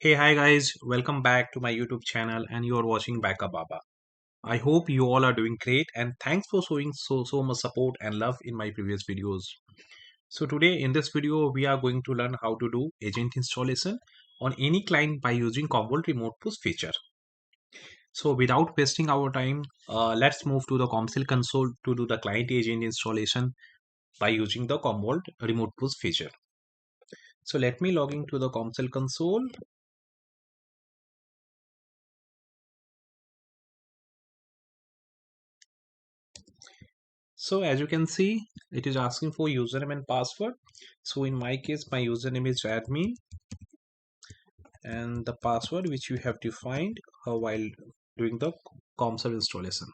Hey, hi guys, welcome back to my YouTube channel and you are watching Backup Baba. I hope you all are doing great and thanks for showing so much support and love in my previous videos. So today in this video we are going to learn how to do agent installation on any client by using Commvault Remote Push feature. So without wasting our time, let's move to the Commvault console to do the client agent installation by using the Commvault Remote Push feature. So let me log into the Commvault console. So as you can see, it is asking for username and password. So in my case, my username is admin and the password which you have defined while doing the ComServe installation.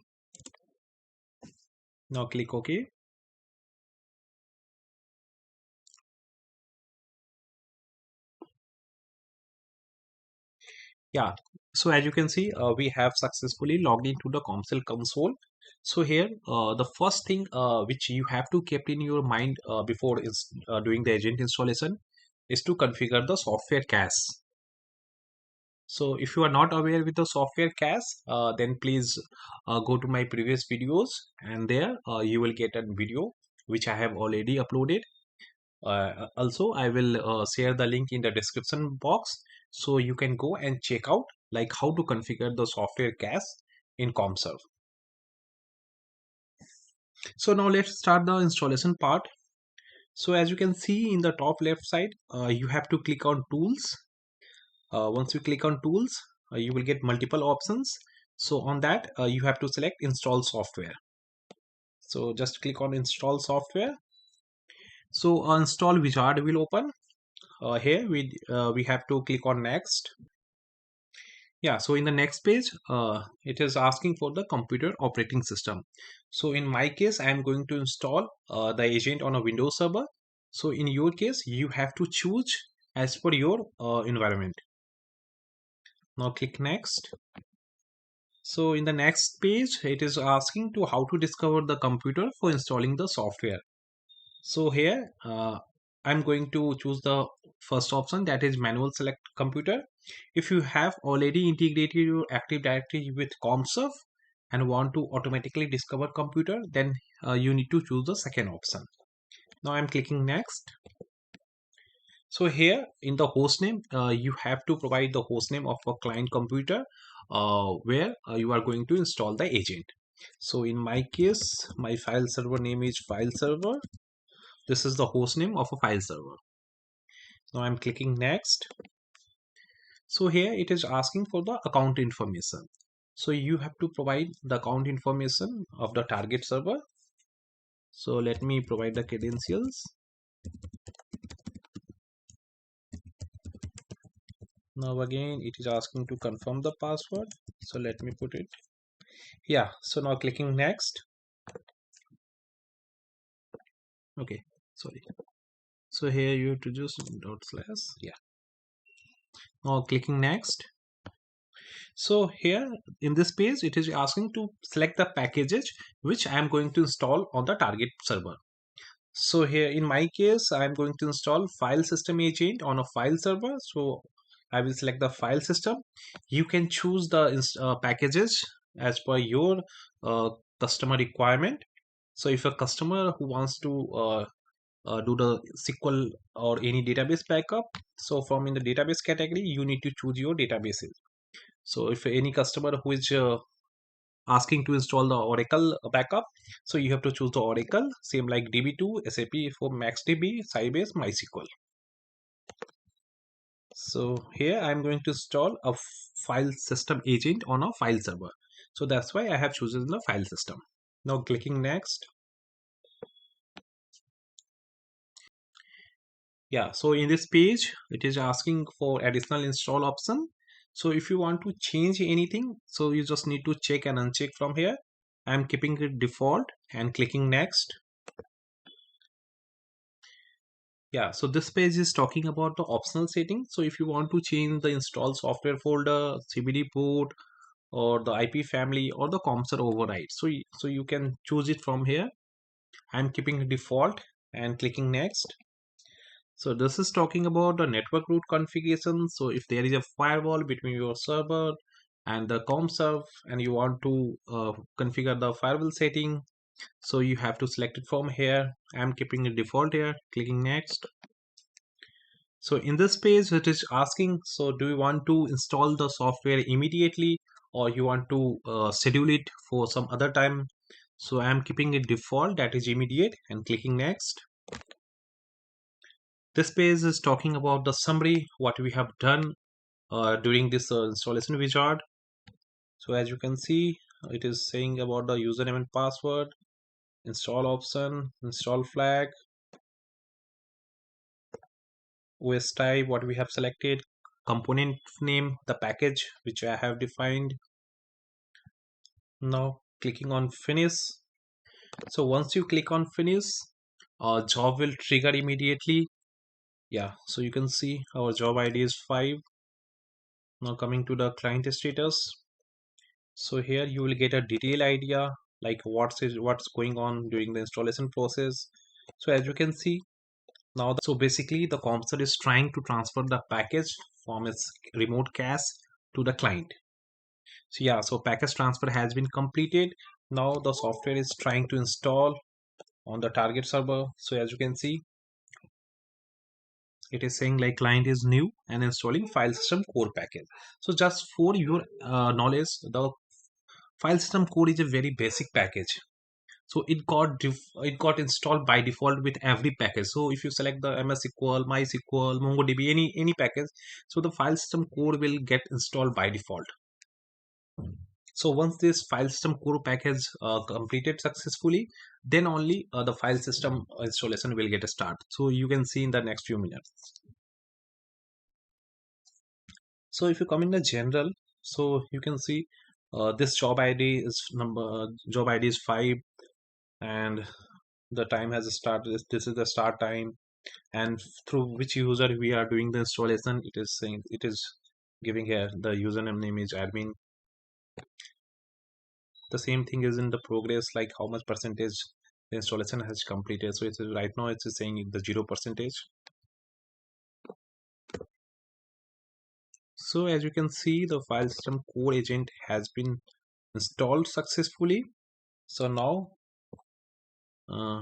Now click OK. Yeah. So as you can see, we have successfully logged into the ComServe console. So here, the first thing which you have to keep in your mind before is doing the agent installation is to configure the software cache. So if you are not aware with the software cache, then please go to my previous videos and there you will get a video which I have already uploaded. Also, I will share the link in the description box so you can go and check out like how to configure the software cache in ComServe. So now let's start the installation part. So as you can see in the top left side, you have to click on tools. Once you click on tools, you will get multiple options. So on that, you have to select install software. So just click on install software. So install wizard will open. Here we have to click on next. Yeah, so in the next page, it is asking for the computer operating system. So in my case, I am going to install the agent on a Windows server. So in your case, you have to choose as per your environment. Now click next. So in the next page, it is asking to how to discover the computer for installing the software. So here, I'm going to choose the first option, that is manual select computer. If you have already integrated your Active Directory with ComServe and want to automatically discover computer, then you need to choose the second option. Now I'm clicking next. So here in the hostname, you have to provide the hostname of a client computer where you are going to install the agent. So in my case, my file server name is file server. This is the hostname of a file server. Now I'm clicking next. So here it is asking for the account information. So you have to provide the account information of the target server. So let me provide the credentials. Now again it is asking to confirm the password. So let me put it. Yeah, so now clicking next. Okay, sorry. So here you have to just dot slash. Yeah. Now clicking next. So here in this page, it is asking to select the packages which I am going to install on the target server. So here in my case, I am going to install file system agent on a file server. So I will select the file system. You can choose the packages as per your customer requirement. So if a customer who wants to do the SQL or any database backup, so from in the database category, you need to choose your databases. So if any customer who is asking to install the Oracle backup, so you have to choose the Oracle, same like DB2, SAP for MaxDB, Sybase, MySQL. So here I'm going to install a file system agent on a file server. So that's why I have chosen the file system. Now clicking next. Yeah, so in this page, it is asking for additional install option. So if you want to change anything, so you just need to check and uncheck from here. I'm keeping it default and clicking next. Yeah, so this page is talking about the optional settings. So if you want to change the install software folder, CBD port, or the IP family or the ComServe override, so you can choose it from here. I'm keeping it default and clicking next. So this is talking about the network route configuration. So if there is a firewall between your server and the CommServe and you want to configure the firewall setting, so you have to select it from here. I'm keeping it default here, clicking next. So in this page, it is asking, so do you want to install the software immediately or you want to schedule it for some other time? So I'm keeping it default, that is immediate, and clicking next. This page is talking about the summary, what we have done during this installation wizard. So as you can see, it is saying about the username and password, install option, install flag, OS type, what we have selected, component name, the package which I have defined. Now clicking on finish. So once you click on finish, our job will trigger immediately. Yeah, so you can see our job ID is 5. Now coming to the client status. So here you will get a detailed idea like what's going on during the installation process. So as you can see now, so basically the CommServe is trying to transfer the package from its remote cache to the client. So yeah, so package transfer has been completed. Now the software is trying to install on the target server. So as you can see, it is saying like client is new and installing file system core package. So just for your knowledge, the file system core is a very basic package. So it got installed by default with every package. So if you select the MS SQL, MySQL, MongoDB, any package, so the file system core will get installed by default. So once this file system core package completed successfully, then only the file system installation will get a start. So you can see in the next few minutes. So if you come in the general, so you can see this job ID is 5, and the time has started. This is the start time, and through which user we are doing the installation. It is saying, it is giving here the username name is admin. The same thing is in the progress, like how much percentage the installation has completed. So it's right now it's saying the 0%. So as you can see, the file system core agent has been installed successfully. So now uh,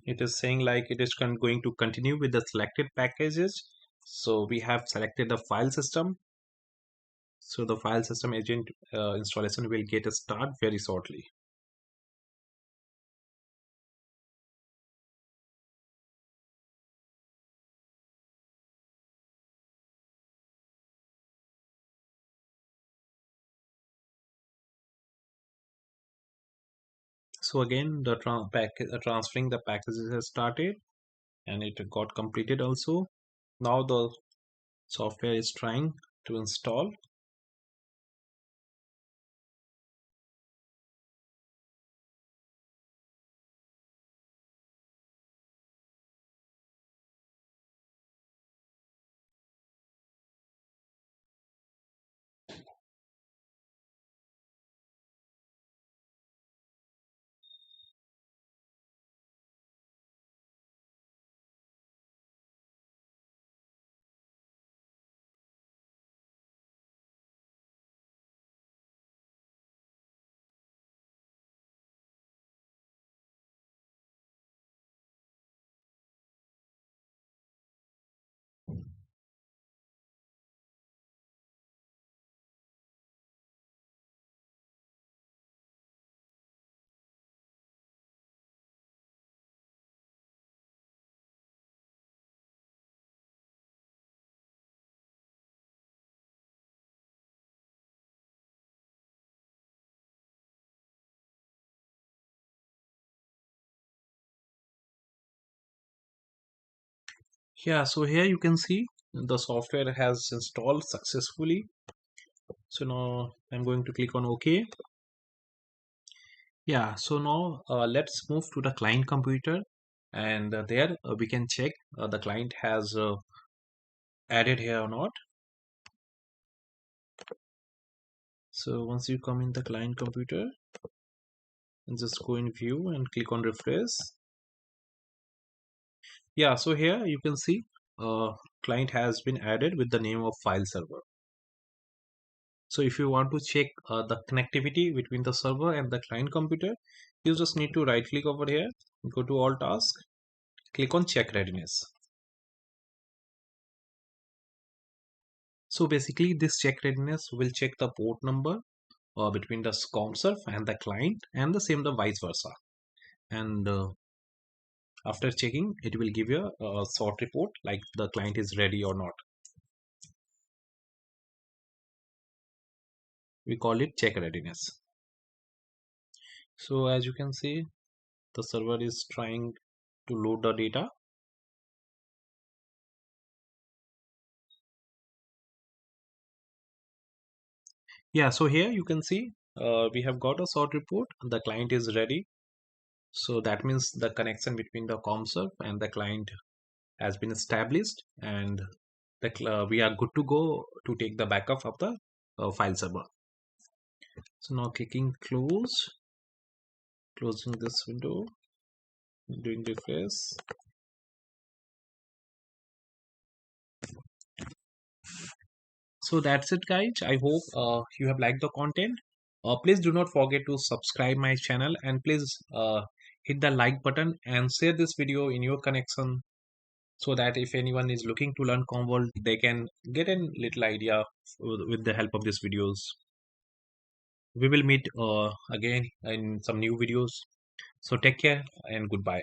it is saying like it is going to continue with the selected packages. So we have selected the file system. So the file system agent installation will get a start very shortly. So again, the transferring the packages has started and it got completed also. Now the software is trying to install. Yeah, so here you can see the software has installed successfully. So now I'm going to click on OK. Yeah, so now let's move to the client computer, and there we can check the client has added here or not. So once you come in the client computer and just go in view and click on refresh. Yeah, so here you can see client has been added with the name of file server. So if you want to check the connectivity between the server and the client computer, you just need to right click over here, go to all tasks, click on check readiness. So basically this check readiness will check the port number between the CommServe and the client, and the same the vice versa. And after checking, it will give you a short report like the client is ready or not. We call it check readiness. So as you can see, the server is trying to load the data. Yeah, so here you can see we have got a short report. The client is ready. So that means the connection between the CommServe and the client has been established, and we are good to go to take the backup of the file server. So now clicking close, closing this window, doing refresh. So that's it, guys. I hope you have liked the content. Please do not forget to subscribe my channel, and please hit the like button and share this video in your connection, so that if anyone is looking to learn Commvault, they can get a little idea with the help of these videos. We will meet again in some new videos. So take care and goodbye.